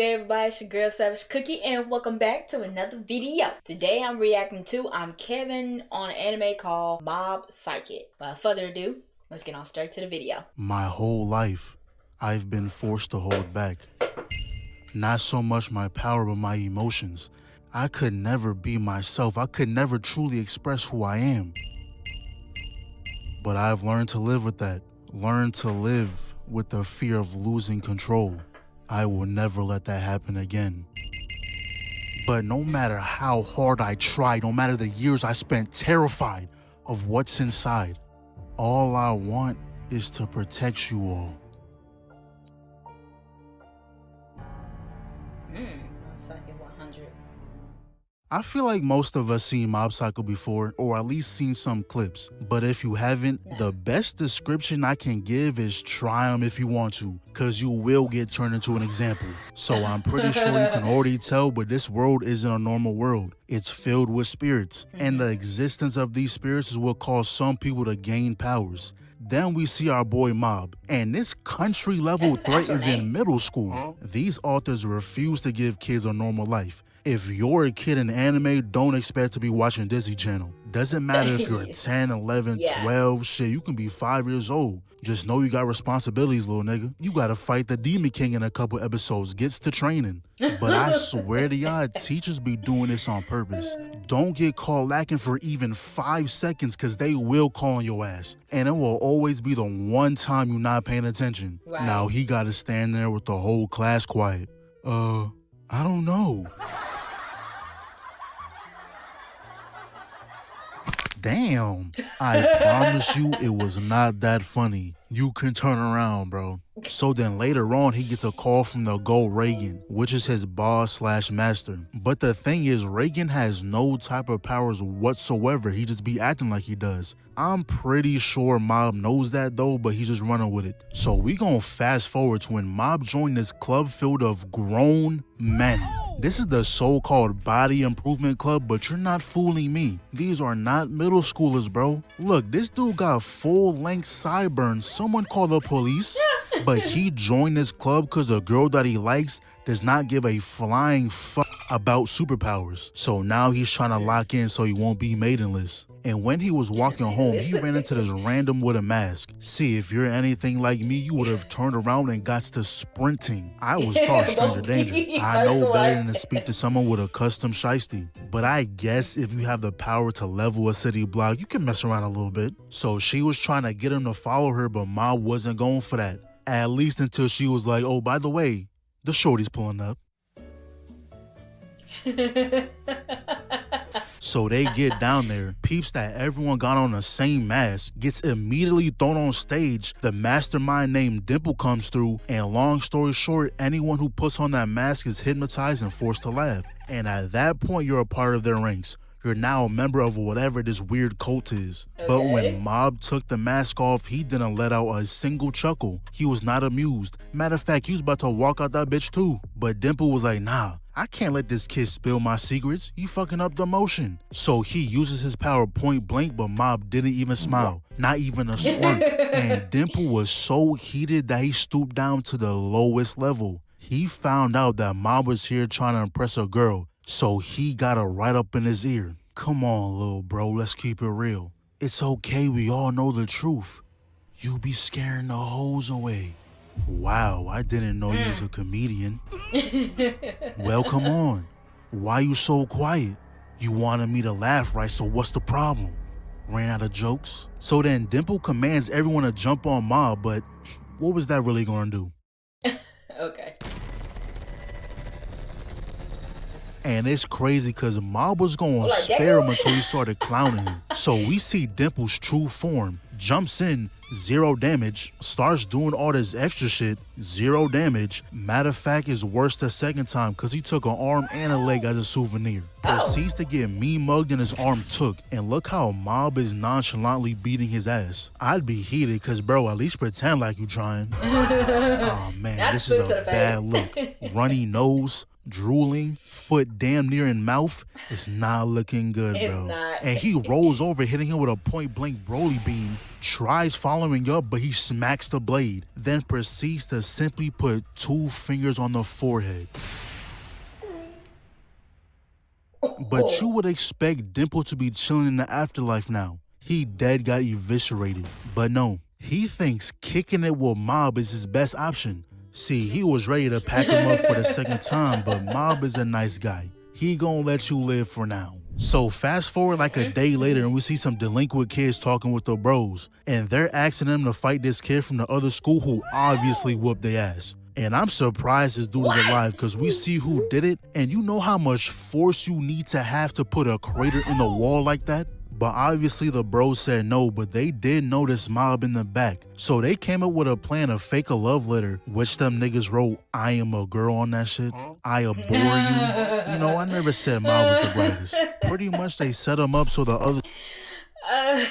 good, everybody? It's your girl Savage Cookie, and welcome back to another video. Today I'm reacting to ImKevinn on an anime called Mob Psychic. Without further ado, let's get on straight to the video. My whole life, I've been forced to hold back. Not so much my power, but my emotions. I could never be myself. I could never truly express who I am. But I've learned to live with that. Learned to live with the fear of losing control. I will never let that happen again. But no matter how hard I tried, no matter the years I spent terrified of what's inside, all I want is to protect you all. Psychic 100. I feel like most of us seen Mob Psycho before, or at least seen some clips. But if you haven't, the best description I can give is try them if you want to, cause you will get turned into an example. So I'm pretty sure you can already tell, but this world isn't a normal world. It's filled with spirits, and the existence of these spirits is what causes some people to gain powers. Then we see our boy Mob, and this country level threat is in middle school. These authors refuse to give kids a normal life. If you're a kid in anime, don't expect to be watching Disney Channel. Doesn't matter if you're 10, 11, 12, shit, you can be 5 years old. Just know you got responsibilities, little nigga. You gotta fight the Demon King in a couple episodes, gets to training. But I swear to y'all, teachers be doing this on purpose. Don't get caught lacking for even 5 seconds, cause they will call on your ass. And it will always be the one time you're not paying attention. Now he gotta stand there with the whole class quiet. I don't know. Damn, I promise you it was not that funny. You can turn around, bro. So then later on, he gets a call from the GO Reagan, which is his boss slash master. But the thing is, Reagan has no type of powers whatsoever. He just be acting like he does. I'm pretty sure Mob knows that though, but he's just running with it. So we gonna fast forward to when Mob joined this club filled of grown men. This is the so-called body improvement club, but you're not fooling me. These are not middle schoolers, bro. Look, this dude got full-length sideburns. Someone call the police. But he joined this club because the girl that he likes does not give a flying fuck about superpowers. So now he's trying to lock in so he won't be maidenless. And when he was walking home, he ran into this random with a mask. See, if you're anything like me, you would have turned around and got to sprinting. I was taught stranger danger. I know better than to speak to someone with a custom shiesty. But I guess if you have the power to level a city block, you can mess around a little bit. So she was trying to get him to follow her, but Ma wasn't going for that. At least until she was like, oh, by the way, the shorty's pulling up. So they get down there, peeps that everyone got on the same mask, gets immediately thrown on stage. The mastermind named Dimple comes through, and long story short, anyone who puts on that mask is hypnotized and forced to laugh. And at that point, you're a part of their ranks. You're now a member of whatever this weird cult is. But when Mob took the mask off, he didn't let out a single chuckle. He was not amused. Matter of fact, he was about to walk out that bitch too. But Dimple was like, nah, I can't let this kid spill my secrets. You fucking up the motion. So he uses his power point blank, but Mob didn't even smile. Not even a smirk. And Dimple was so heated that he stooped down to the lowest level. He found out that Mob was here trying to impress a girl. So he got her right up in his ear. Come on, little bro, let's keep it real. It's okay, we all know the truth. You be scaring the hoes away. Wow, I didn't know you was a comedian. Well, come on. Why you so quiet? You wanted me to laugh, right? So what's the problem? Ran out of jokes? So then Dimple commands everyone to jump on Mob, but what was that really gonna do? Okay. And it's crazy because Mob was going to spare him until he started clowning him. So we see Dimple's true form. Jumps in, 0 damage. Starts doing all this extra shit, 0 damage. Matter of fact, it's worse the second time because he took an arm and a leg as a souvenir. Proceeds to get me mugged and his arm took. And look how Mob is nonchalantly beating his ass. I'd be heated because, bro, at least pretend like you trying. Oh man, this is a bad look. Runny nose. drooling, foot damn near in mouth. It's not looking good, It's bro. not. And he rolls over, hitting him with a point-blank Broly beam, tries following up, but he smacks the blade, then proceeds to simply put 2 fingers on the forehead. But you would expect Dimple to be chilling in the afterlife now. He dead got eviscerated. But no, he thinks kicking it with Mob is his best option. See, he was ready to pack him up for the second time, but Mob is a nice guy. He gonna let you live for now. So fast forward like a day later and we see some delinquent kids talking with the bros. And they're asking them to fight this kid from the other school who obviously whooped their ass. And I'm surprised this dude is alive because we see who did it, and you know how much force you need to have to put a crater in the wall like that? But obviously the bros said no, but they did notice Mob in the back. So they came up with a plan to fake a love letter, which them niggas wrote, "I am a girl" on that shit. "I abhor you." You know, I never said Mob was the brightest. Pretty much they set him up so the other... I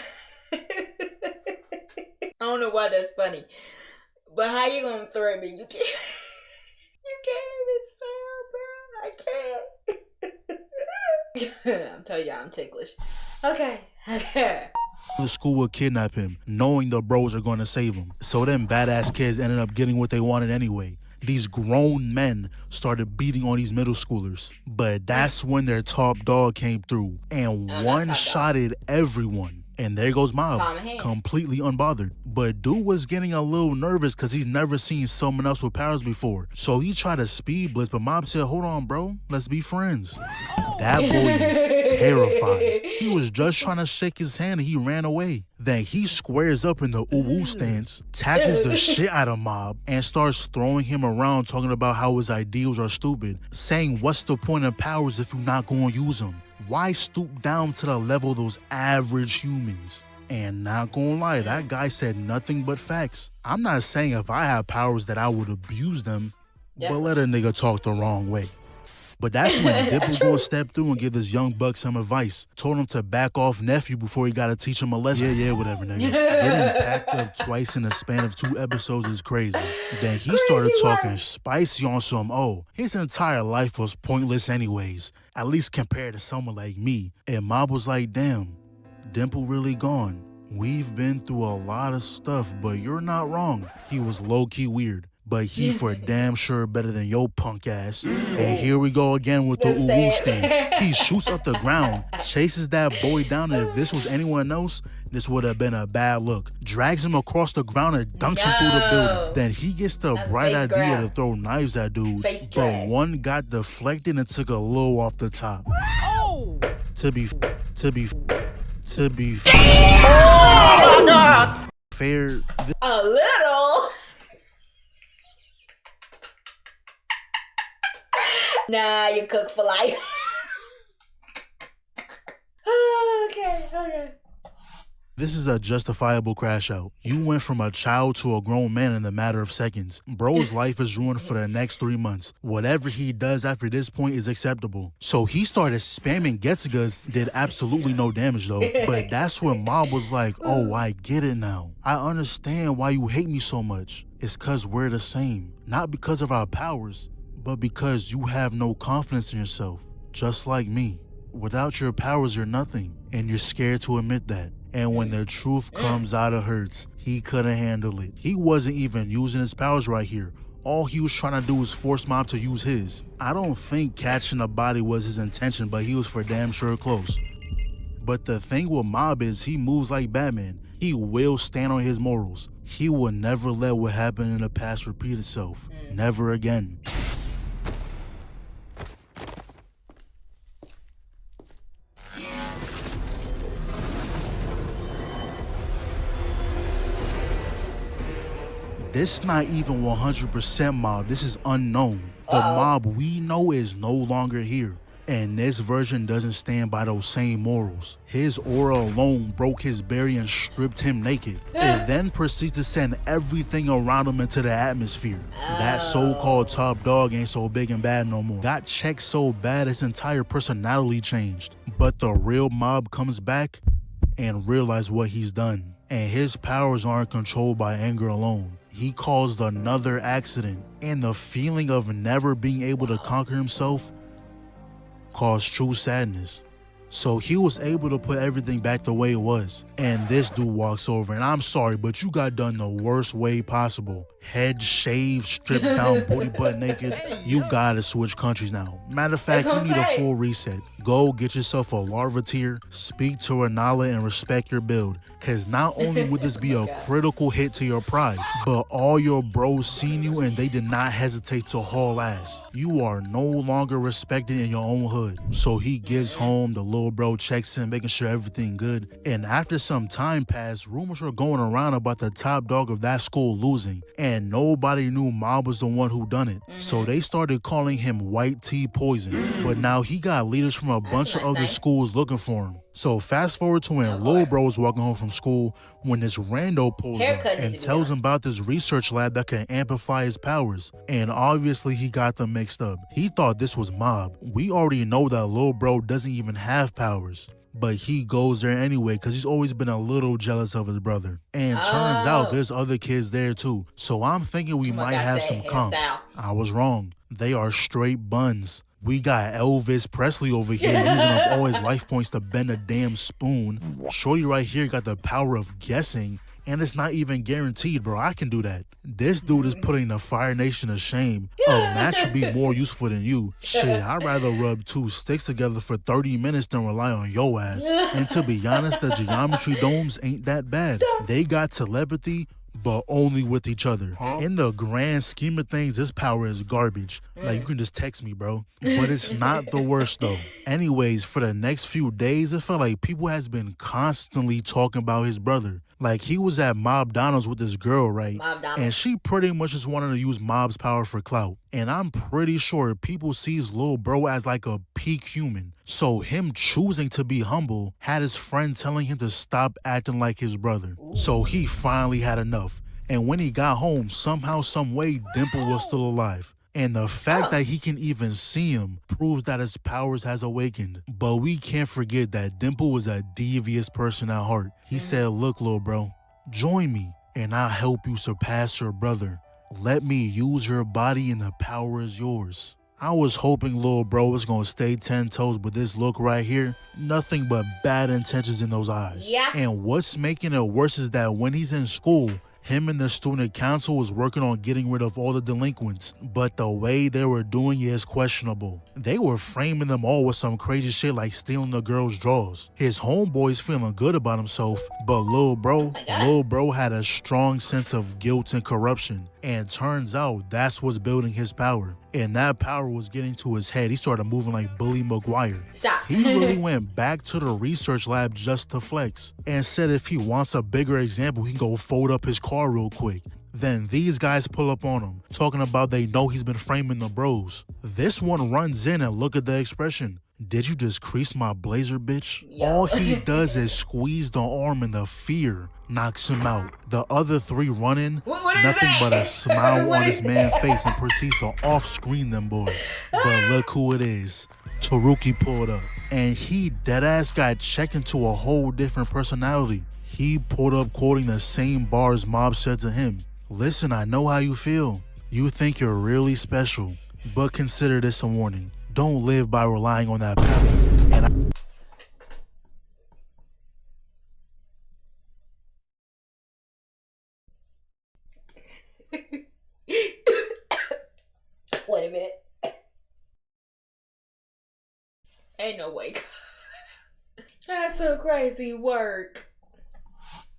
don't know why that's funny. But how you gonna threaten me? You can't. You can't even spell, bro. I can't. I'm telling you, I'm ticklish. Okay. The school would kidnap him, knowing the bros are going to save him. So them badass kids ended up getting what they wanted anyway. These grown men started beating on these middle schoolers. But that's when their top dog came through and one-shotted everyone. And there goes Mob, completely unbothered. But dude was getting a little nervous because he's never seen someone else with powers before. So he tried to speed blitz, but Mob said, "Hold on, bro, let's be friends." That boy is terrified. He was just trying to shake his hand and he ran away. Then he squares up in the ooh-ooh stance, tackles the shit out of Mob, and starts throwing him around, talking about how his ideals are stupid, saying what's the point of powers if you're not going to use them? Why stoop down to the level of those average humans? And not gonna lie, that guy said nothing but facts. I'm not saying if I had powers that I would abuse them, but let a nigga talk the wrong way. But that's when Dimple gonna step through and give this young buck some advice. Told him to back off nephew before he gotta teach him a lesson. Yeah, whatever, nigga. Getting packed up twice in the span of 2 episodes is crazy. Then he started talking spicy on some, oh, his entire life was pointless anyways, at least compared to someone like me. And Mob was like, damn, Dimple really gone. We've been through a lot of stuff, but you're not wrong. He was low-key weird. But he for damn sure better than your punk ass. And here we go again with the ooh stance. He shoots up the ground, chases that boy down, and if this was anyone else, this would have been a bad look. Drags him across the ground and dunks him through the building. Then he gets the bright idea to throw knives at dude, but one got deflected and took a little off the top. Oh! To be Oh my God! Fair. A little. Nah, you cook for life. Okay. This is a justifiable crash out. You went from a child to a grown man in the matter of seconds. Bro's life is ruined for the next 3 months. Whatever he does after this point is acceptable. So he started spamming Getsugas, did absolutely no damage though. But that's when Mob was like, oh, I get it now. I understand why you hate me so much. It's cause we're the same. Not because of our powers, but because you have no confidence in yourself. Just like me. Without your powers, you're nothing. And you're scared to admit that. And when the truth comes out, it hurts. He couldn't handle it. He wasn't even using his powers right here. All he was trying to do was force Mob to use his. I don't think catching a body was his intention, but he was for damn sure close. But the thing with Mob is he moves like Batman. He will stand on his morals. He will never let what happened in the past repeat itself. Never again. This not even 100% Mob, this is unknown. The Mob we know is no longer here. And this version doesn't stand by those same morals. His aura alone broke his barrier and stripped him naked. And then proceeds to send everything around him into the atmosphere. That so-called top dog ain't so big and bad no more. Got checked so bad his entire personality changed. But the real Mob comes back and realizes what he's done. And his powers aren't controlled by anger alone. he caused another accident, and the feeling of never being able to conquer himself caused true sadness. So he was able to put everything back the way it was. And this dude walks over, and I'm sorry, but you got done the worst way possible. Head shaved, stripped down, booty butt naked. You gotta switch countries now. Matter of fact, you need a full reset. Go get yourself a larva tier, speak to Renala, and respect your build. Cause not only would this be a critical hit to your pride, but all your bros seen you and they did not hesitate to haul ass. You are no longer respected in your own hood. So he gets home, the little bro checks in, making sure everything good. And after some time passed, rumors were going around about the top dog of that school losing. And nobody knew Mob was the one who done it. So they started calling him White Tea Poison. But now he got leaders from a bunch of other schools looking for him. So fast forward to when Lil Bro was walking home from school when this rando pulls up and tells him about this research lab that can amplify his powers. And obviously he got them mixed up. He thought this was Mob. We already know that Lil Bro doesn't even have powers. But he goes there anyway because he's always been a little jealous of his brother. And turns out there's other kids there too. So I'm thinking we might have some comp. I was wrong. They are straight buns. We got Elvis Presley over here using up all his life points to bend a damn spoon. Shorty right here got the power of guessing, and it's not even guaranteed, bro. I can do that. This dude is putting the Fire Nation to shame. A match should be more useful than you. Shit, I'd rather rub two sticks together for 30 minutes than rely on your ass. And to be honest, the geometry domes ain't that bad. They got telepathy, but only with each other. In the grand scheme of things, this power is garbage. Like, you can just text me, bro. But it's not the worst, though. Anyways, for the next few days, it felt like people has been constantly talking about his brother. Like, he was at Mob Donald's with this girl, right? And she pretty much just wanted to use Mob's power for clout. And I'm pretty sure people sees Lil Bro as like a peak human. So him choosing to be humble had his friend telling him to stop acting like his brother. So he finally had enough. And when he got home, somehow, some way, Dimple was still alive. And the fact that he can even see him proves that his powers has awakened. But we can't forget that Dimple was a devious person at heart. He said, look, little bro, join me and I'll help you surpass your brother. Let me use your body and the power is yours. I was hoping Lil Bro was gonna stay 10 toes, but this look right here, nothing but bad intentions in those eyes. And what's making it worse is that when he's in school, him and the student council was working on getting rid of all the delinquents, but the way they were doing it is questionable. They were framing them all with some crazy shit like stealing the girl's drawers. His homeboy's feeling good about himself, but Lil Bro had a strong sense of guilt and corruption. And turns out that's what's building his power. And that power was getting to his head. He started moving like Bully McGuire. He really went back to the research lab just to flex and said if he wants a bigger example, he can go fold up his car real quick. Then these guys pull up on him, talking about they know he's been framing the bros. This one runs in and look at the expression. Did you just crease my blazer, bitch? All he does is squeeze the arm and the fear knocks him out. The other three run in, nothing but a smile on his man's face and proceeds to off-screen them boys. But look who it is. Taruki pulled up, and he deadass got checked into a whole different personality. He pulled up quoting the same bars Mob said to him. Listen, I know how you feel. You think you're really special, but consider this a warning. Don't live by relying on that power. And Wait a minute. Ain't no way. That's so crazy work.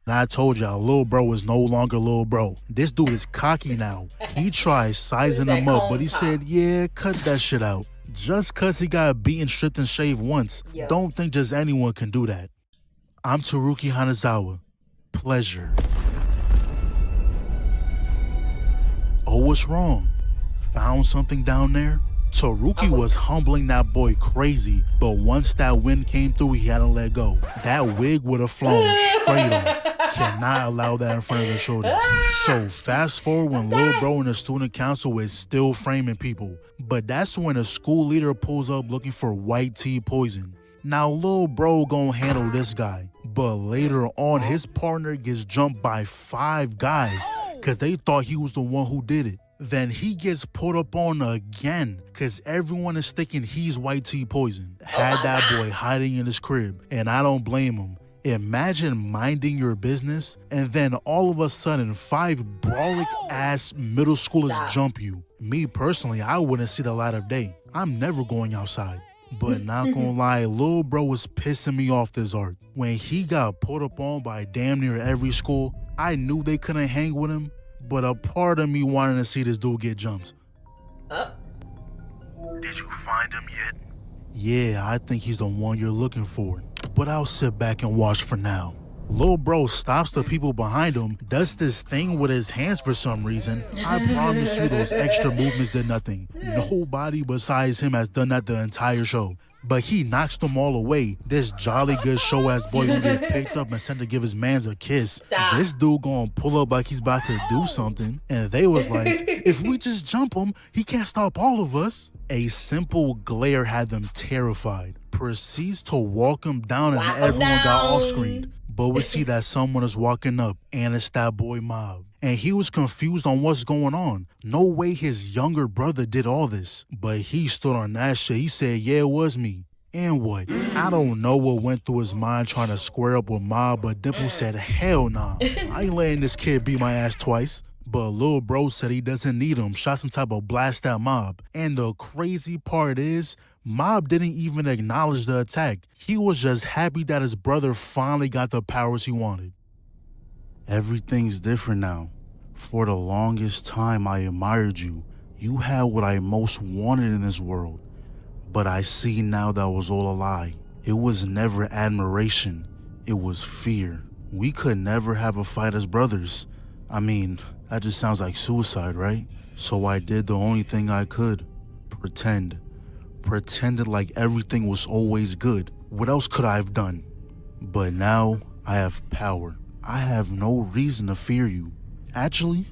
I told y'all, Lil Bro is no longer Lil Bro. This dude is cocky now. He tried sizing him up, but he said, yeah, cut that shit out. Just cause he got beaten, stripped, and shaved once, don't think just anyone can do that. I'm Taruki Hanazawa. Pleasure. Oh, what's wrong? Found something down there? Taruki was humbling that boy crazy, but once that wind came through, he had to let go. That wig would have flown straight off. Cannot allow that in front of the shoulders. So fast forward when Lil Bro and the student council is still framing people. But that's when a school leader pulls up looking for White Tea Poison. Now Lil Bro gon' handle this guy, But later on, his partner gets jumped by 5 guys because they thought he was the one who did it. Then he gets put up on again because everyone is thinking he's White Tea Poison. Had that boy hiding in his crib, and I don't blame him. Imagine minding your business and then all of a sudden 5 brolic ass middle schoolers jump you. Me personally, I wouldn't see the light of day. I'm never going outside. But not gonna lie, lil bro was pissing me off this arc. When he got put up on by damn near every school, I knew they couldn't hang with him, but a part of me wanted to see this dude get jumped. Did you find him yet? Yeah, I think he's the one you're looking for. But I'll sit back and watch for now. Lil bro stops the people behind him, does this thing with his hands for some reason. I promise you those extra movements did nothing. Nobody besides him has done that the entire show. But he knocks them all away. This jolly good show ass boy gonna get picked up and sent to give his mans a kiss. Stop. This dude gonna pull up like he's about to do something. And they was like, if we just jump him, he can't stop all of us. A simple glare had them terrified. Proceeds to walk him down and everyone got off screen. But we see that someone is walking up and it's that boy Mob. And he was confused on what's going on. No way his younger brother did all this. But he stood on that shit. He said, yeah, it was me. And what? I don't know what went through his mind trying to square up with Mob, but Dimple said, hell nah. I ain't letting this kid beat my ass twice. But lil bro said he doesn't need him, shot some type of blast at Mob. And the crazy part is, Mob didn't even acknowledge the attack. He was just happy that his brother finally got the powers he wanted. Everything's different now. For the longest time I admired you. You had what I most wanted in this world. But I see now that was all a lie. It was never admiration. It was fear. We could never have a fight as brothers. I mean, that just sounds like suicide, right? So I did the only thing I could. Pretend. Pretended like everything was always good. What else could I have done? But now I have power. I have no reason to fear you. Actually,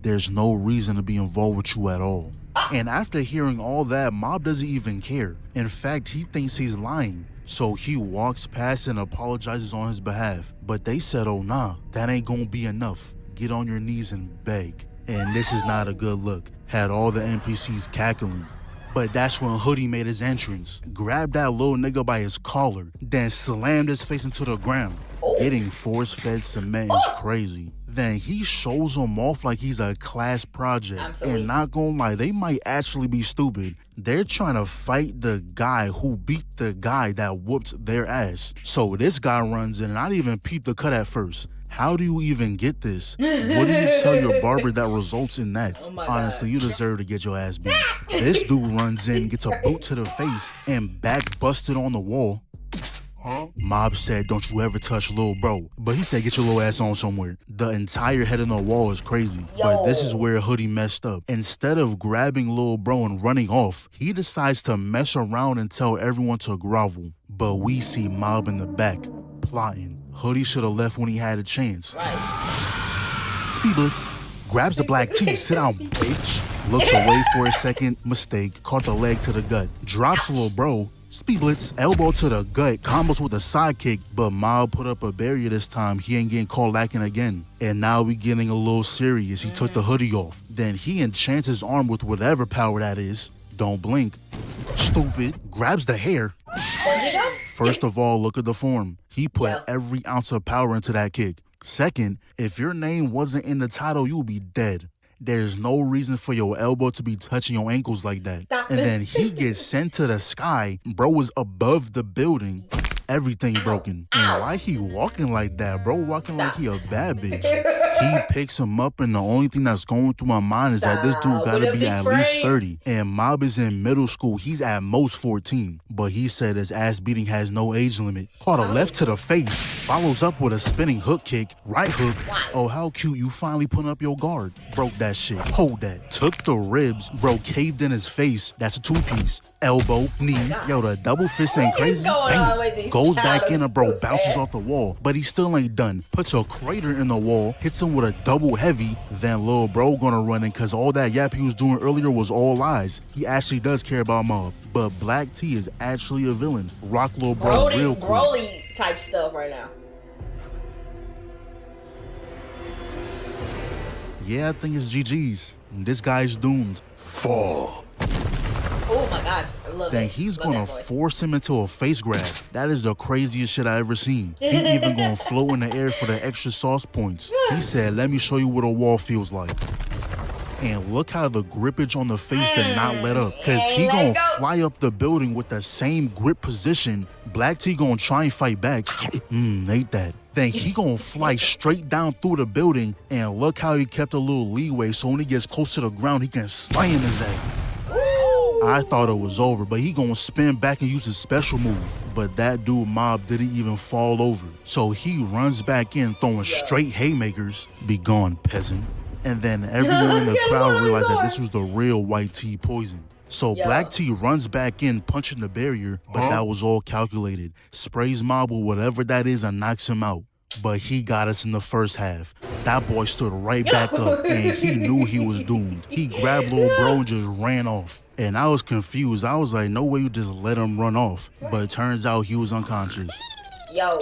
there's no reason to be involved with you at all. And after hearing all that, Mob doesn't even care. In fact, he thinks he's lying. So he walks past and apologizes on his behalf. But they said, oh nah, that ain't gonna be enough. Get on your knees and beg. And this is not a good look. Had all the NPCs cackling. But that's when Hoodie made his entrance. Grabbed that little nigga by his collar, then slammed his face into the ground. Getting force-fed cement is crazy. Then he shows him off like he's a class project. And not gonna lie, they might actually be stupid. They're trying to fight the guy who beat the guy that whooped their ass. So this guy runs in and I didn't even peep the cut at first. How do you even get this? What do you tell your barber that results in that? Honestly, you deserve to get your ass beat. This dude runs in, gets a boot to the face, and back busted on the wall. Mob said, don't you ever touch lil bro. But he said, get your little ass on somewhere. The entire head on the wall is crazy. But this is where Hoodie messed up. Instead of grabbing lil bro and running off, he decides to mess around and tell everyone to grovel. But we see Mob in the back, plotting. Hoodie should have left when he had a chance. Speed Blitz. Grabs the black tee, sit down, bitch. Looks away for a second, mistake, caught the leg to the gut. Drops lil bro. Speed Blitz, elbow to the gut, combos with a sidekick, but Mob put up a barrier this time. He ain't getting caught lacking again. And now we getting a little serious. He took the hoodie off. Then he enchants his arm with whatever power that is. Don't blink. Stupid. Grabs the hair. First of all, look at the form. He put every ounce of power into that kick. Second, if your name wasn't in the title, you would be dead. There's no reason for your elbow to be touching your ankles like that. And then he gets sent to the sky. Bro was above the building. Everything broken. And why he walking like that? Bro walking like he a bad bitch. He picks him up and the only thing that's going through my mind is that this dude gotta be at least 30. And Mob is in middle school. He's at most 14. But he said his ass beating has no age limit. Caught a left to the face. Follows up with a spinning hook kick. Right hook. Oh, how cute. You finally put up your guard. Broke that shit. Hold that. Took the ribs. Bro caved in his face. That's a two-piece. Elbow, knee. Yo, the double fist ain't crazy. Bang. Goes back in and bro bounces off the wall. But he still ain't done. Puts a crater in the wall. Hits him with a double heavy. Then lil bro gonna run in because all that yap he was doing earlier was all lies. He actually does care about Mob. But Black T is actually a villain. Rock lil bro real quick. type stuff right now. Yeah, I think it's GG's. This guy's doomed. Fall. Oh my gosh, I love Then it. he's Love gonna that voice. force him into a face grab. That is the craziest shit I ever seen. He even gonna float in the air for the extra sauce points. He said, let me show you what a wall feels like. And look how the grippage on the face did not let up. Cause he Let gonna go. fly up the building with the same grip position. Black T gonna try and fight back. Ain't that. Then he gonna fly straight down through the building. And look how he kept a little leeway so when he gets close to the ground, he can slam his ass. I thought it was over, but he gonna spin back and use his special move. But that dude Mob didn't even fall over. So he runs back in throwing straight haymakers. Be gone, peasant. And then everyone in the crowd realized that this was the real white tea poison. So Black T runs back in, punching the barrier, but that was all calculated. Sprays Mob with whatever that is and knocks him out. But he got us in the first half. That boy stood right back up and he knew he was doomed. He grabbed little bro and just ran off. And I was confused. I was like, no way you just let him run off. But it turns out he was unconscious. Yo.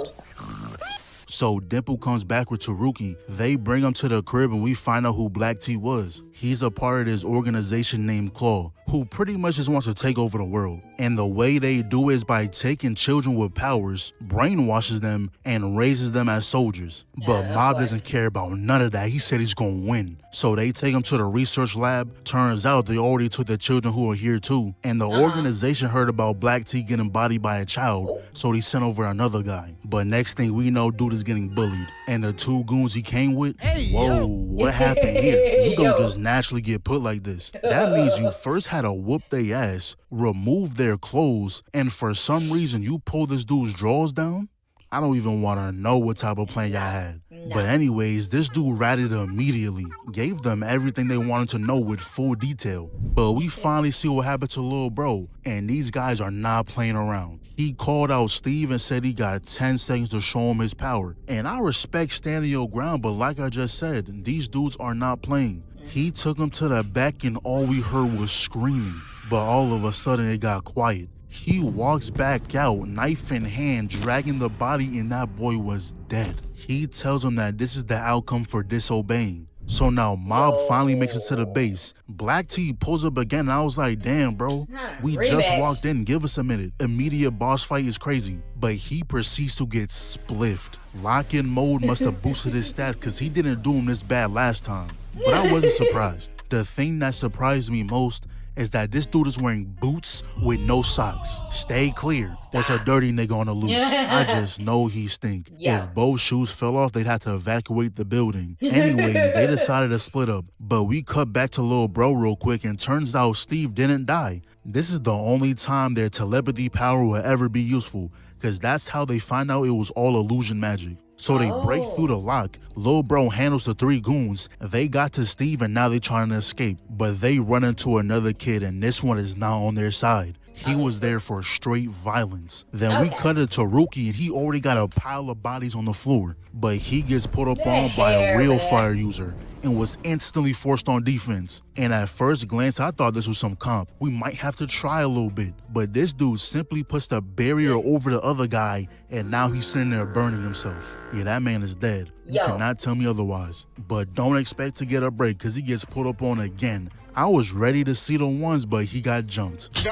So Dimple comes back with Taruki. They bring him to the crib and we find out who Black T was. He's a part of this organization named Claw, who pretty much just wants to take over the world. And the way they do is by taking children with powers, brainwashes them, and raises them as soldiers. But Mob doesn't care about none of that. He said he's gonna win. So they take him to the research lab. Turns out they already took the children who are here too. And the organization heard about Black T getting bodied by a child, so they sent over another guy. But next thing we know, dude is getting bullied. And the two goons he came with, whoa, what happened here? You don't just naturally get put like this. That means you first had to whoop their ass, remove their clothes, and for some reason you pull this dude's drawers down? I don't even want to know what type of plan y'all had. But anyways, this dude ratted immediately, gave them everything they wanted to know with full detail. But we finally see what happened to Lil Bro, and these guys are not playing around. He called out Steve and said he got 10 seconds to show him his power. And I respect standing your ground, but like I just said, these dudes are not playing. He took him to the back and all we heard was screaming. But all of a sudden it got quiet. He walks back out, knife in hand, dragging the body, and that boy was dead. He tells him that this is the outcome for disobeying. So now Mob finally makes it to the base. Black T pulls up again, and I was like, damn, bro, we just walked in, give us a minute. Immediate boss fight is crazy. But he proceeds to get spliffed. Lock-in mode must have boosted his stats because he didn't do him this bad last time. But I wasn't surprised. The thing that surprised me most is that this dude is wearing boots with no socks. Stay clear. There's a dirty nigga on the loose. I just know he stink. If both shoes fell off, they'd have to evacuate the building. Anyways, they decided to split up. But we cut back to Lil Bro real quick and turns out Steve didn't die. This is the only time their telepathy power will ever be useful, because that's how they find out it was all illusion magic. So they break through the lock. Lil Bro handles the three goons. They got to Steve and now they're trying to escape. But they run into another kid and this one is now on their side. He was there for straight violence. Then we cut it to Rookie and he already got a pile of bodies on the floor. But he gets put up on by a real fire user and was instantly forced on defense. And at first glance, I thought this was some comp. We might have to try a little bit. But this dude simply puts the barrier over the other guy and now he's sitting there burning himself. Yeah, that man is dead. You cannot tell me otherwise. But don't expect to get a break because he gets put up on again. I was ready to see the ones, but he got jumped.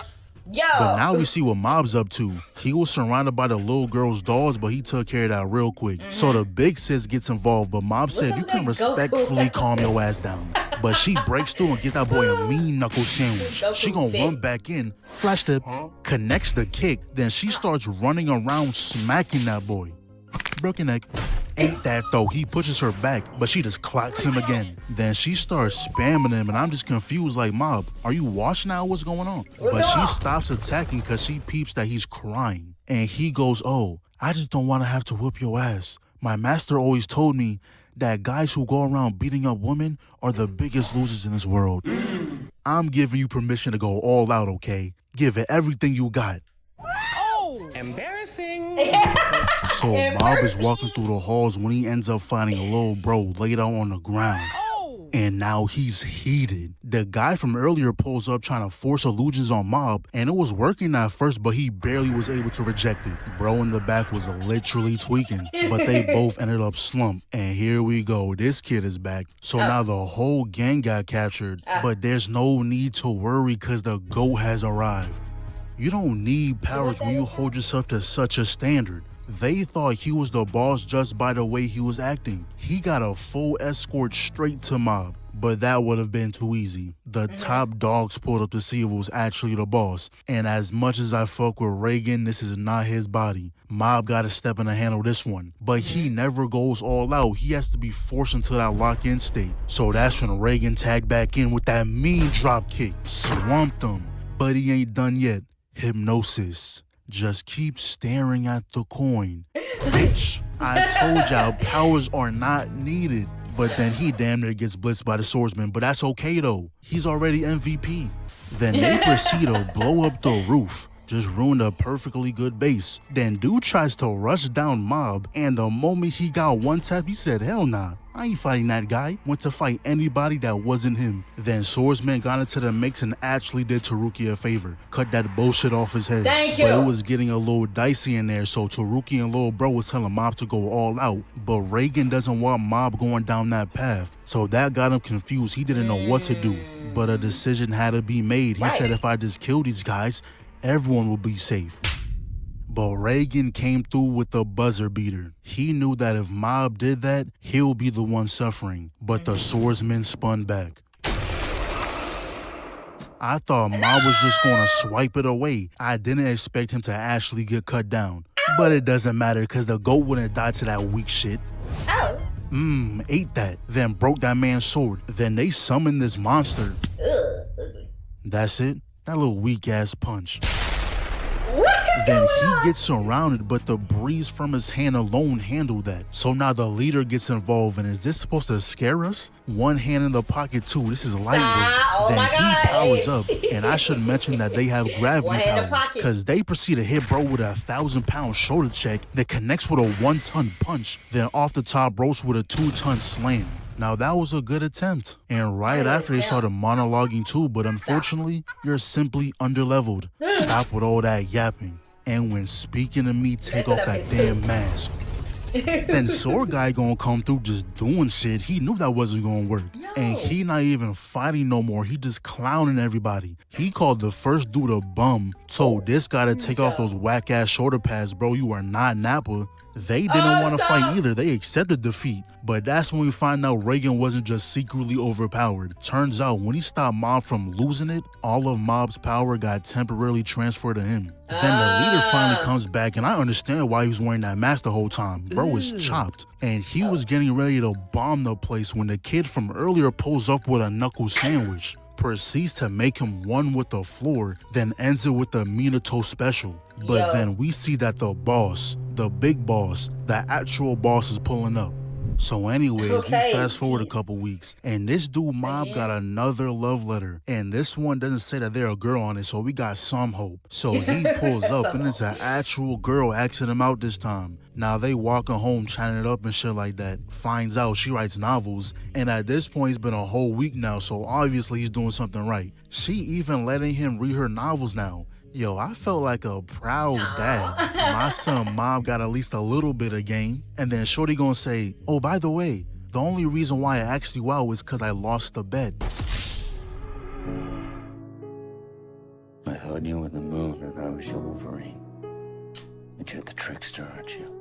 But now we see what Mob's up to. He was surrounded by the little girl's dolls, but he took care of that real quick. So the big sis gets involved, but Mob said, you can respectfully calm your ass down. But she breaks through and gives that boy a mean knuckle sandwich. She gonna run back in, flash tip, connects the kick, then she starts running around smacking that boy. Broken neck. Ain't that though, he pushes her back, but she just clocks him again. Then she starts spamming him and I'm just confused like, Mob, are you washed now? What's going on? But she stops attacking because she peeps that he's crying. And he goes, oh, I just don't want to have to whoop your ass. My master always told me that guys who go around beating up women are the biggest losers in this world. I'm giving you permission to go all out, okay? Give it everything you got. Embarrassing. So Mob is walking through the halls when he ends up finding a little bro laid out on the ground. And now he's heated. The guy from earlier pulls up trying to force illusions on Mob, and it was working at first, but he barely was able to reject it. Bro in the back was literally tweaking, but they both ended up slumped. And here we go, this kid is back. So now the whole gang got captured, but there's no need to worry because the GOAT has arrived. You don't need powers when you hold yourself to such a standard. They thought he was the boss just by the way he was acting. He got a full escort straight to Mob, but that would have been too easy. The top dogs pulled up to see if it was actually the boss. And as much as I fuck with Reagan, this is not his body. Mob gotta step in to handle this one. But he never goes all out. He has to be forced into that lock-in state. So that's when Reagan tagged back in with that mean drop kick. Swamped him. But he ain't done yet. Hypnosis. Just keep staring at the coin. Bitch, I told y'all powers are not needed. But then he damn near gets blitzed by the swordsman. But that's okay though. He's already MVP. Then they proceed to blow up the roof. Just ruined a perfectly good base. Then dude tries to rush down Mob, and the moment he got one tap, he said, hell nah, I ain't fighting that guy. Went to fight anybody that wasn't him. Then Swordsman got into the mix and actually did Taruki a favor. Cut that bullshit off his head. Thank you. But it was getting a little dicey in there, so Taruki and Lil Bro was telling Mob to go all out. But Reagan doesn't want Mob going down that path. So that got him confused. He didn't know what to do. But a decision had to be made. He said, if I just kill these guys, everyone will be safe. But Reagan came through with a buzzer beater. He knew that if Mob did that, he'll be the one suffering. But the swordsman spun back. I thought Mob was just gonna swipe it away. I didn't expect him to actually get cut down. But it doesn't matter because the GOAT wouldn't die to that weak shit. Ate that, then broke that man's sword. Then they summoned this monster. That's it. That little weak ass punch. Then he gets surrounded, but the breeze from his hand alone handled that. So now the leader gets involved, and is this supposed to scare us? One hand in the pocket too, this is lightweight. Oh then my he God. powers up, and I should mention that they have gravity powers, because they proceed to hit bro with a 1,000-pound shoulder check that connects with a 1-ton punch, then off the top ropes with a 2-ton slam. Now that was a good attempt. And right after they started monologuing too, but unfortunately, you're simply underleveled. Stop with all that yapping. And when speaking to me, take off that damn mask. Then Sword Guy gonna come through just doing shit. He knew that wasn't gonna work. And he not even fighting no more. He just clowning everybody. He called the first dude a bum. Told this guy to take off those whack ass shoulder pads, bro. You are not Nappa. They didn't want to fight either. They accepted defeat. But that's when we find out Reagan wasn't just secretly overpowered. Turns out when he stopped Mob from losing it, all of Mob's power got temporarily transferred to him. Then the leader finally comes back, and I understand why he was wearing that mask the whole time. Bro was chopped. And he was getting ready to bomb the place when the kid from earlier pulls up with a knuckle sandwich. Proceeds to make him one with the floor, then ends it with the Minato special. But then we see that the boss, the big boss, the actual boss is pulling up. So anyways, we fast forward a couple weeks, and this dude Mob got another love letter. And this one doesn't say that they're a girl on it, so we got some hope. So he pulls up, and it's an actual girl asking him out this time. Now they walking home, chatting it up and shit like that. Finds out she writes novels, and at this point it's been a whole week now, so obviously he's doing something right. She even letting him read her novels now. Yo, I felt like a proud dad. My son Mob got at least a little bit of game. And then Shorty gonna say, oh, by the way, the only reason why I asked you out was because I lost the bet. I thought you were the moon and I was your Wolverine. But you're the trickster, aren't you?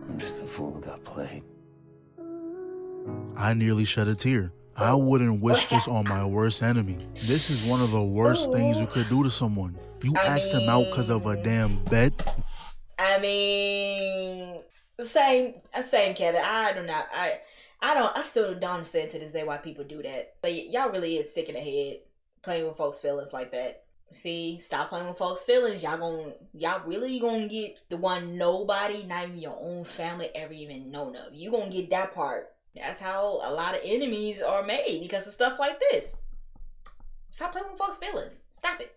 I'm just the fool who got played. I nearly shed a tear. I wouldn't wish this on my worst enemy. This is one of the worst things you could do to someone. You asked him out because of a damn bet. I mean, same, Kevin. I still don't understand to this day why people do that. Like, y'all really is sick in the head playing with folks' feelings like that. See, stop playing with folks' feelings. Y'all really gonna get the one nobody, not even your own family, ever even known of. You gonna get that part. That's how a lot of enemies are made, because of stuff like this. Stop playing with folks' feelings. Stop it.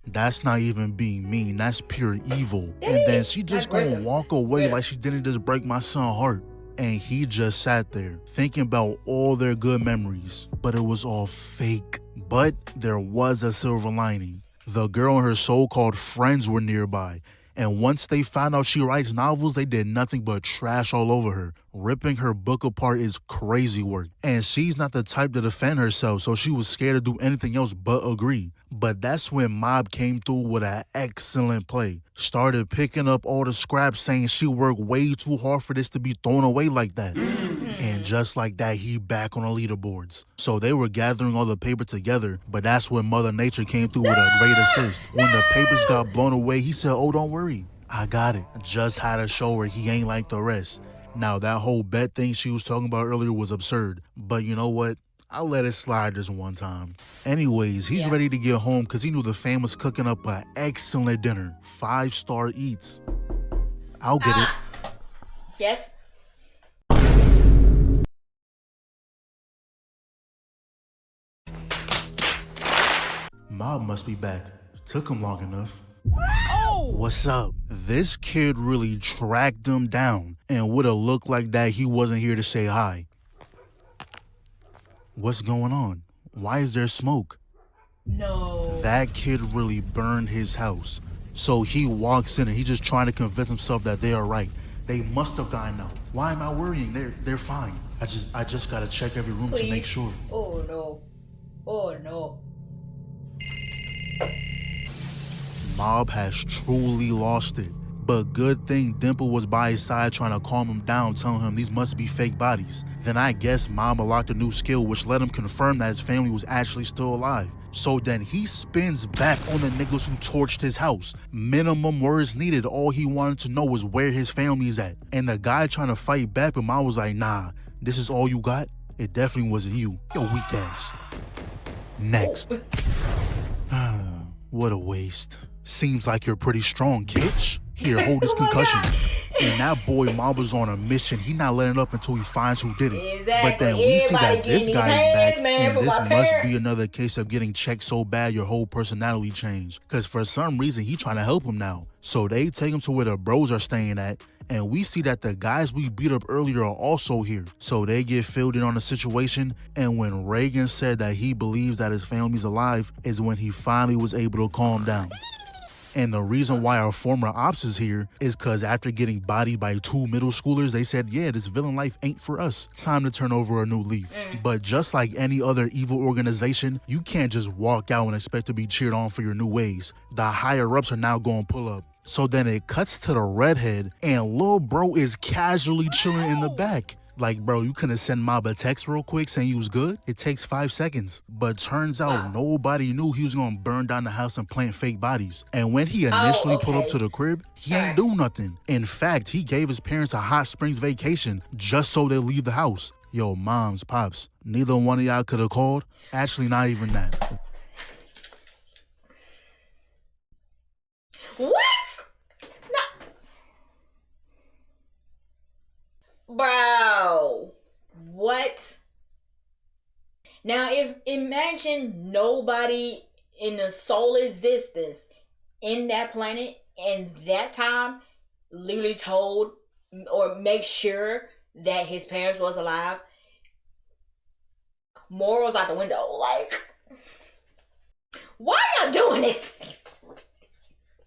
That's not even being mean. That's pure evil. And then she just gonna walk away like she didn't just break my son's heart. And he just sat there thinking about all their good memories, but it was all fake. But there was a silver lining. The girl and her so-called friends were nearby, and once they found out she writes novels, they did nothing but trash all over her. Ripping her book apart is crazy work, and she's not the type to defend herself, so she was scared to do anything else but agree. But that's when Mob came through with an excellent play. Started picking up all the scraps, saying she worked way too hard for this to be thrown away like that. And just like that, he back on the leaderboards. So they were gathering all the paper together, but that's when Mother Nature came through with a great assist. When the papers got blown away, he said, "Oh, don't worry, I got it." Just had to show her he ain't like the rest. Now, that whole bet thing she was talking about earlier was absurd, but you know what? I'll let it slide this one time. Anyways, he's ready to get home because he knew the fam was cooking up an excellent dinner. 5-star eats. I'll get it. Yes. Mob must be back. Took him long enough. Oh! What's up? This kid really tracked him down and would have looked like that he wasn't here to say hi. What's going on? Why is there smoke? No. That kid really burned his house. So he walks in and he's just trying to convince himself that they are right. They must have gotten out. Why am I worrying? They're fine. I just gotta check every room to make sure. Oh no. Oh no. Mob has truly lost it. But good thing Dimple was by his side trying to calm him down, telling him these must be fake bodies. Then I guess Mob unlocked a new skill which let him confirm that his family was actually still alive. So then he spins back on the niggas who torched his house. Minimum words needed, all he wanted to know was where his family is at. And the guy trying to fight back, but Mob was like, "Nah, this is all you got? It definitely wasn't you. Yo, weak ass." Next. What a waste. Seems like you're pretty strong, bitch. Here, hold this concussion. And that boy Mob was on a mission. He not letting up until he finds who did it. Exactly. But then we see that this guy's back, and this must parents. be another case of getting checked so bad your whole personality changed. Because for some reason, he trying to help him now. So they take him to where the bros are staying at, and we see that the guys we beat up earlier are also here. So they get filled in on the situation, and when Reagan said that he believes that his family's alive is when he finally was able to calm down. And the reason why our former ops is here is because after getting bodied by 2 middle schoolers, they said, yeah, this villain life ain't for us. Time to turn over a new leaf. But just like any other evil organization, you can't just walk out and expect to be cheered on for your new ways. The higher ups are now going to pull up. So then it cuts to the redhead, and lil bro is casually chilling in the back. Like, bro, you couldn't send Mob a text real quick saying you was good? It takes 5 seconds. But turns out nobody knew he was gonna burn down the house and plant fake bodies. And when he initially pulled up to the crib, he ain't do nothing. In fact, he gave his parents a hot springs vacation just so they leave the house. Yo, moms, pops, neither one of y'all could have called? Actually, not even that. What? Bro, what? Now, if imagine nobody in the sole existence in that planet and that time literally told or make sure that his parents was alive. Morals out the window. Like, why y'all doing this?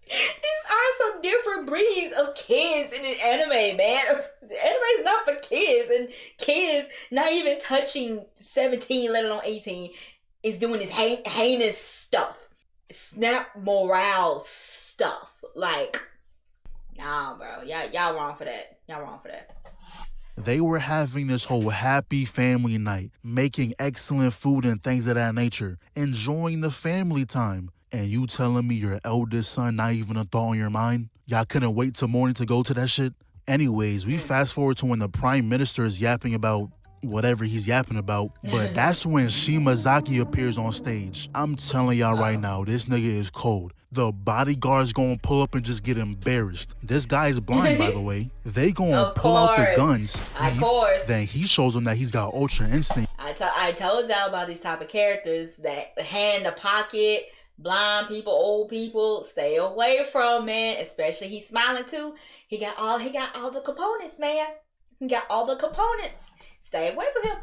These are some different breeds of kids in an anime, man. The anime is not for kids, and kids not even touching 17, let alone 18, is doing this heinous stuff. Snap morale stuff. Like, nah, bro. Y'all wrong for that. Y'all wrong for that. They were having this whole happy family night, making excellent food and things of that nature, enjoying the family time. And you telling me your eldest son not even a thought on your mind? Y'all couldn't wait till morning to go to that shit? Anyways, we fast forward to when the prime minister is yapping about whatever he's yapping about, but that's when Shimazaki appears on stage. I'm telling y'all right now, this nigga is cold. The bodyguards gonna pull up and just get embarrassed. This guy is blind, by the way. They gonna pull out the guns. Of course. Then he shows them that he's got ultra instinct. I told y'all about these type of characters that hand the pocket. Blind people, old people, stay away from, man. Especially he's smiling too. He got all the components, man. He got all the components. Stay away from him.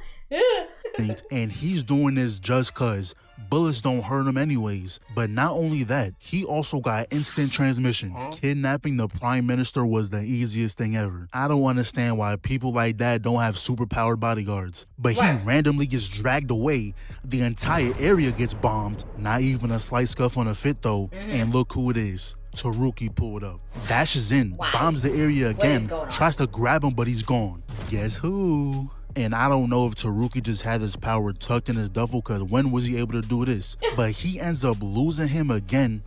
And he's doing this just cause bullets don't hurt him anyways. But not only that, he also got instant transmission. Kidnapping the prime minister was the easiest thing ever. I don't understand why people like that don't have superpowered bodyguards. But Right. he randomly gets dragged away. The entire area gets bombed. Not even a slight scuff on a fit though. And look who it is. Taruki pulled up, dashes in, Wow. bombs the area What again, is going on? tries to grab him, but he's gone. Guess who? And I don't know if Taruki just had his power tucked in his duffel, because when was he able to do this? But he ends up losing him again.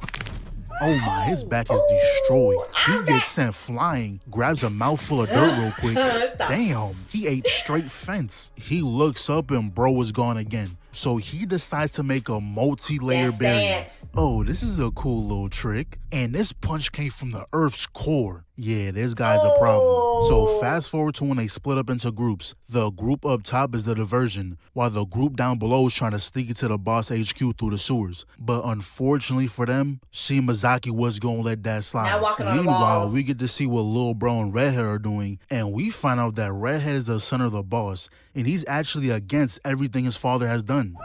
Oh my, his back is destroyed. He gets sent flying, grabs a mouthful of dirt real quick. Stop. Damn, he ate straight fence. He looks up and bro is gone again. So he decides to make a multi-layer That barrier. stance. Oh, this is a cool little trick. And this punch came from the Earth's core. Yeah, this guy's a problem. So fast forward to when they split up into groups. The group up top is the diversion, while the group down below is trying to sneak into the boss HQ through the sewers. But unfortunately for them, Shimazaki was gonna let that slide. Not walking on the Meanwhile, walls. we get to see what Lil Bro and Redhead are doing, and we find out that Redhead is the son of the boss, and he's actually against everything his father has done.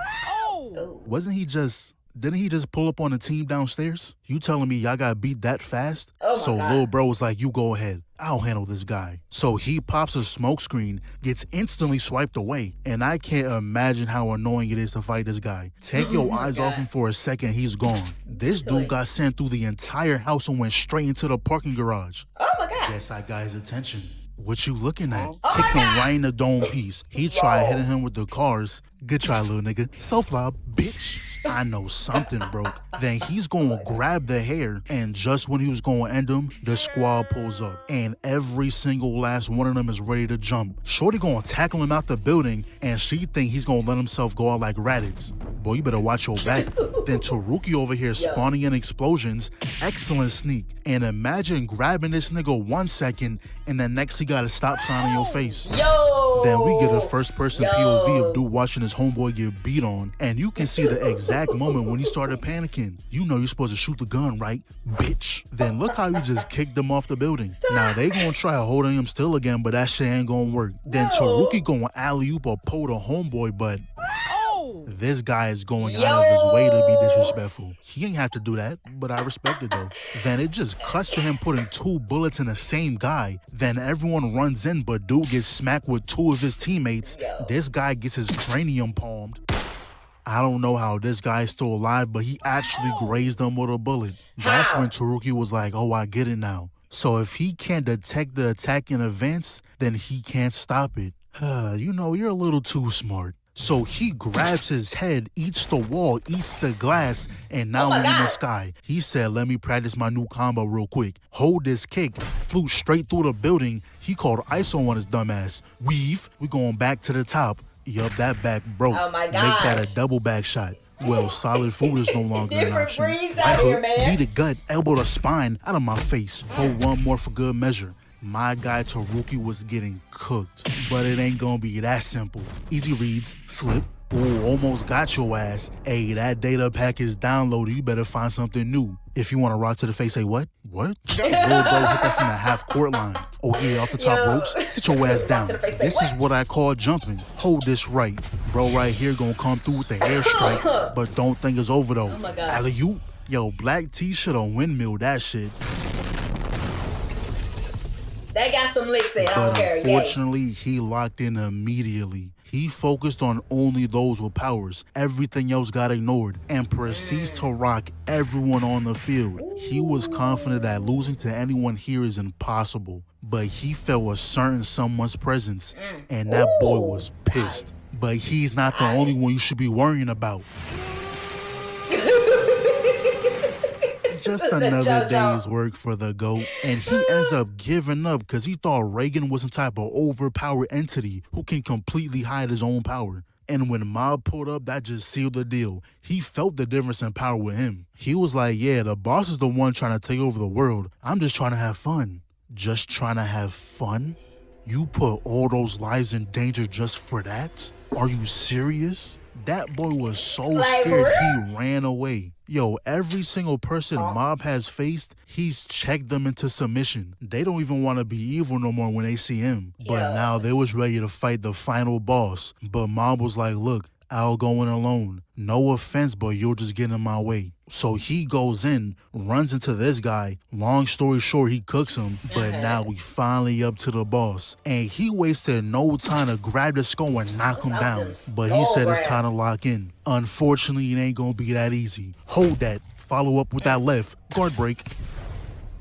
Didn't he just pull up on the team downstairs? You telling me y'all got beat that fast? Oh my so God. Lil Bro was like, you go ahead. I'll handle this guy. So he pops a smoke screen, gets instantly swiped away. And I can't imagine how annoying it is to fight this guy. Take your eyes off him for a second, he's gone. This dude got sent through the entire house and went straight into the parking garage. Oh my God. Guess I got his attention. What you looking at? Oh Kicked my him God. right in the dome piece. He tried hitting him with the cars. Good try, little nigga. Self-lob, bitch. I know something broke. Then he's gonna grab the hair, and just when he was gonna end him, the squad pulls up. And every single last one of them is ready to jump. Shorty gonna tackle him out the building, and she think he's gonna let himself go out like Raditz. Boy, you better watch your back. Then Taruki over here spawning in explosions. Excellent sneak. And imagine grabbing this nigga 1 second, and then next he got a stop sign in your face. Yo. Then we get a first-person POV of dude watching his homeboy get beat on, and you can see the exact moment when he started panicking. You know you're supposed to shoot the gun, right, bitch? Then look how you just kicked them off the building. Now they gonna try holding him still again, but that shit ain't gonna work. Then Taruki gonna alley-oop or pull the homeboy, but this guy is going out of his way to be disrespectful. He ain't have to do that, but I respect it though. Then it just cuts to him putting 2 bullets in the same guy. Then everyone runs in, but dude gets smacked with 2 of his teammates. This guy gets his cranium palmed. I don't know how this guy is still alive, but he actually grazed him with a bullet. That's How? when Taruki was like, oh, I get it now. So if he can't detect the attack in advance, then he can't stop it. You know, you're a little too smart. So he grabs his head, eats the wall, eats the glass, and now we're in the sky. He said, let me practice my new combo real quick. Hold this kick, flew straight through the building. He called ISO on his dumbass. Weave, we going back to the top. Yup, that back broke. Oh my Make that gosh. a double back shot. Well, solid food is no longer an Different option. breeds out here, man. Knee the gut, elbow the spine, out of my face. Hold one more for good measure. My guy Taruki was getting cooked, but it ain't gonna be that simple. Easy reads, slip. Ooh, almost got your ass. Hey, that data pack is downloaded. You better find something new. If you want to rock to the face, say what? What? Lil bro hit that from the half-court line. Oh yeah, off the top Yo. ropes. Sit your ass Rock down. to the face, say This is what? what I call jumping. Hold this right. Bro right here gonna come through with the airstrike, but don't think it's over though. Oh my God. Alley-oop. Yo, Black T should have windmill that shit. They got some licks in. I don't But care. Yay. unfortunately, he locked in immediately. He focused on only those with powers. Everything else got ignored and proceeds to rock everyone on the field. He was confident that losing to anyone here is impossible, but he felt a certain someone's presence, and that boy was pissed. But he's not the only one you should be worrying about. Just another JoJo. day's work for the GOAT, and he ends up giving up because he thought Reagan was some type of overpowered entity who can completely hide his own power. And when Mob pulled up, that just sealed the deal. He felt the difference in power with him. He was like, yeah, the boss is the one trying to take over the world. I'm just trying to have fun. Just trying to have fun? You put all those lives in danger just for that? Are you serious? That boy was so Like, for scared real? he ran away. Yo, every single person Mob has faced, he's checked them into submission. They don't even want to be evil no more when they see him. But Yo. now they was ready to fight the final boss. But Mob was like, look, I'll go in alone. No offense, but you'll just get in my way. So he goes in, runs into this guy. Long story short, he cooks him. But now we finally up to the boss. And he wasted no time to grab the skull and knock him down. But he said it's time to lock in. Unfortunately, it ain't gonna be that easy. Hold that. Follow up with that left. Guard break.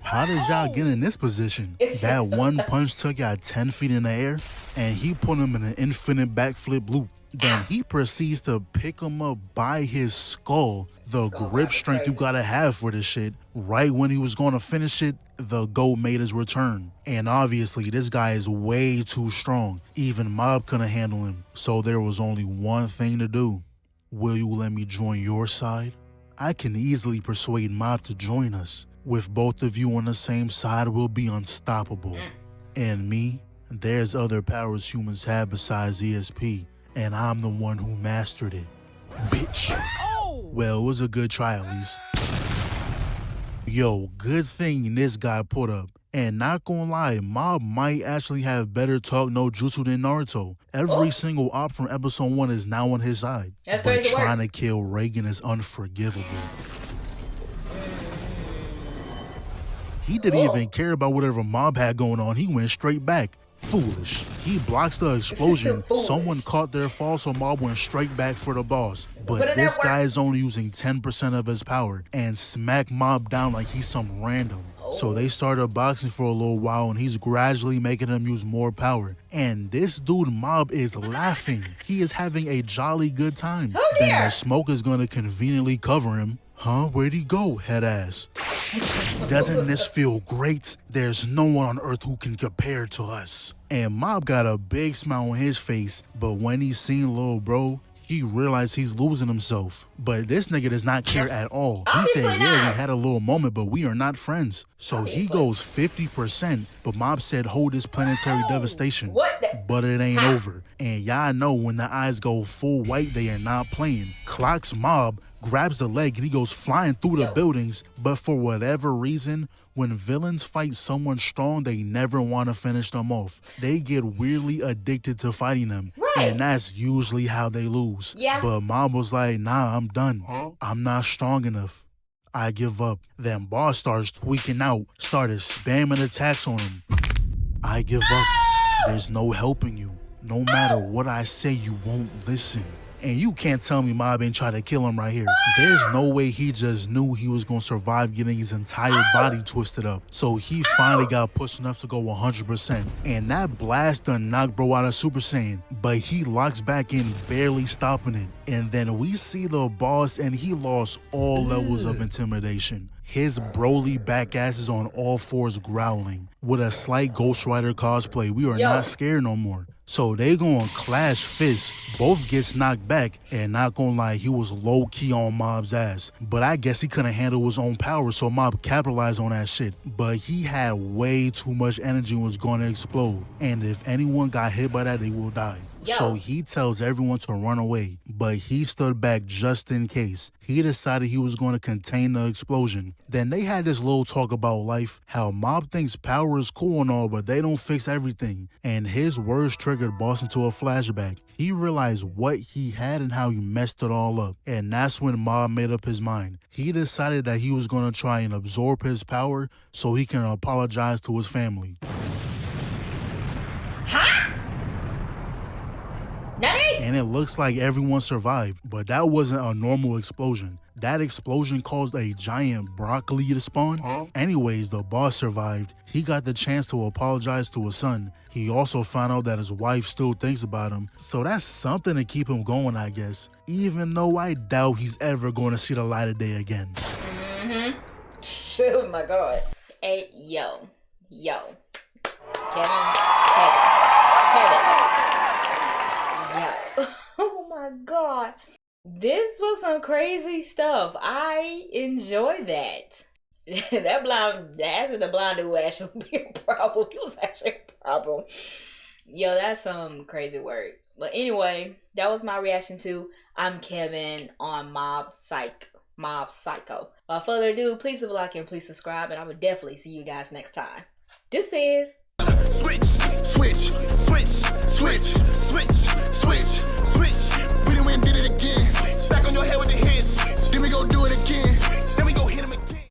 How did y'all get in this position? That one punch took y'all 10 feet in the air, and he put him in an infinite backflip loop. Then he proceeds to pick him up by his skull. The grip strength you gotta have for this shit. Right when he was gonna finish it, the GOAT made his return. And obviously, this guy is way too strong. Even Mob couldn't handle him. So there was only one thing to do. Will you let me join your side? I can easily persuade Mob to join us. With both of you on the same side, we'll be unstoppable. And me, there's other powers humans have besides ESP. And I'm the one who mastered it. Bitch. Well, it was a good try at least. Yo, good thing this guy put up. And not gonna lie, Mob might actually have better talk no jutsu than Naruto. Every single op from episode 1 is now on his side. That's but crazy trying work. to kill Reagan is unforgivable. He didn't even care about whatever Mob had going on. He went straight back. Foolish. He blocks the explosion. Foolish. Someone caught their fall, so Mob went straight back for the boss. But But it this didn't work. guy is only using 10% of his power and smack Mob down like he's some random. So they started boxing for a little while, and he's gradually making him use more power. And this dude Mob is laughing. He is having a jolly good time. Oh, Then dear. the smoke is gonna conveniently cover him. Huh? Where'd he go, head ass? Doesn't this feel great? There's no one on earth who can compare to us. And Mob got a big smile on his face, but when he seen Lil Bro, he realized he's losing himself. But this nigga does not care at all. He Obviously said, yeah, not. we had a little moment, but we are not friends. So he Obviously. goes 50%, but Mob said, hold this planetary devastation. What the? But it ain't over. And y'all know when the eyes go full white, they are not playing. Clocks Mob, grabs the leg, and he goes flying through the buildings. But for whatever reason, when villains fight someone strong, they never want to finish them off. They get weirdly addicted to fighting them. Right. And that's usually how they lose. Yeah. But Mob was like, nah, I'm done. I'm not strong enough. I give up. Then Boss starts tweaking out, started spamming attacks on him. I give up. There's no helping you. No matter what I say, you won't listen. And you can't tell me Mob ain't try to kill him right here. There's no way he just knew he was gonna survive getting his entire body twisted up. So he finally got pushed enough to go 100%. And that blast done knocked bro out of Super Saiyan. But he locks back in, barely stopping it. And then we see the boss, and he lost all levels of intimidation. His Broly back ass is on all fours growling. With a slight Ghost Rider cosplay, we are not scared no more. So they gonna clash fists. Both gets knocked back, and not gonna lie, he was low-key on Mob's ass. But I guess he couldn't handle his own power, so Mob capitalized on that shit. But he had way too much energy and was gonna explode. And if anyone got hit by that, they will die. So he tells everyone to run away, but he stood back just in case. He decided he was going to contain the explosion. Then they had this little talk about life, how Mob thinks power is cool and all, but they don't fix everything. And his words triggered Boss into a flashback. He realized what he had and how he messed it all up. And that's when Mob made up his mind. He decided that he was going to try and absorb his power so he can apologize to his family. And it looks like everyone survived, but that wasn't a normal explosion. That explosion caused a giant broccoli to spawn. Anyways, the boss survived. He got the chance to apologize to his son. He also found out that his wife still thinks about him, so that's something to keep him going, I guess. Even though I doubt he's ever going to see the light of day again. Oh my god. Hey, yo. Kevin. Yo. Oh my god. This was some crazy stuff. I enjoy that. The blind dude actually be a problem. He was actually a problem. Yo, that's some crazy work. But anyway, that was my reaction to I'm Kevin on Mob Psycho. Without further ado, please leave a like and please subscribe, and I will definitely see you guys next time. This is Switch